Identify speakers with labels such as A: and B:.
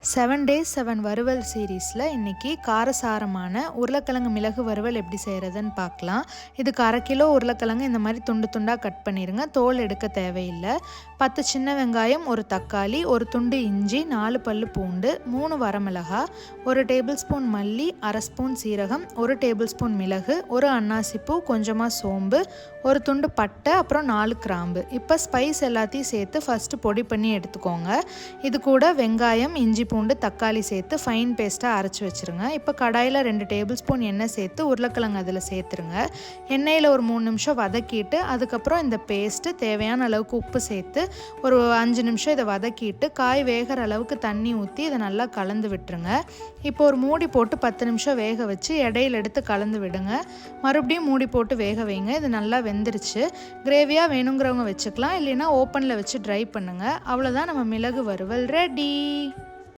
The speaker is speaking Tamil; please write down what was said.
A: 7 days 7 வறுவல் சீரீஸில் இன்றைக்கி காரசாரமான உருளைக்கிழங்கு மிளகு வறுவல் எப்படி செய்கிறதுன்னு பார்க்கலாம். இதுக்கு 1/2 கிலோ உருளைக்கிழங்கு இந்த மாதிரி துண்டு துண்டாக கட் பண்ணிடுங்க. தோல் எடுக்க தேவையில்லை. 10 சின்ன வெங்காயம், ஒரு தக்காளி, ஒரு துண்டு இஞ்சி, 4 பல்லு பூண்டு, 3 வரமிளகாய், 1 டேபிள் ஸ்பூன் மல்லி, 1/2 ஸ்பூன் சீரகம், 1 டேபிள் ஸ்பூன் மிளகு, 1 அன்னாசிப்பூ, கொஞ்சமாக சோம்பு, ஒரு துண்டு பட்டை, அப்புறம் 4 கிராம்பு. இப்போ ஸ்பைஸ் எல்லாத்தையும் சேர்த்து ஃபஸ்ட்டு பொடி பண்ணி எடுத்துக்கோங்க. இது கூட வெங்காயம், இஞ்சி பூண்டு, தக்காளி சேர்த்து ஃபைன் பேஸ்ட்டாக அரைச்சி வச்சுருங்க. இப்போ கடாயில் 2 டேபிள் ஸ்பூன் எண்ணெய் சேர்த்து உருளைக்கிழங்கு அதில் சேர்த்துருங்க. எண்ணெயில் ஒரு 3 நிமிஷம் வதக்கிட்டு அதுக்கப்புறம் இந்த பேஸ்ட்டு தேவையான அளவுக்கு உப்பு சேர்த்து ஒரு 5 நிமிஷம் இதை வதக்கிட்டு காய் வேகிற அளவுக்கு தண்ணி ஊற்றி இதை நல்லா கலந்து விட்டுருங்க. இப்போ ஒரு மூடி போட்டு 10 நிமிஷம் வேக வச்சு இடையில எடுத்து கலந்து விடுங்க. மறுபடியும் மூடி போட்டு வேக வைங்க. இது நல்லா வெந்துருச்சு. கிரேவியாக வேணுங்கிறவங்க வச்சுக்கலாம், இல்லைன்னா ஓப்பனில் வச்சு ட்ரை பண்ணுங்கள். அவ்வளோதான், நம்ம மிளகு வறுவல் ரெடி.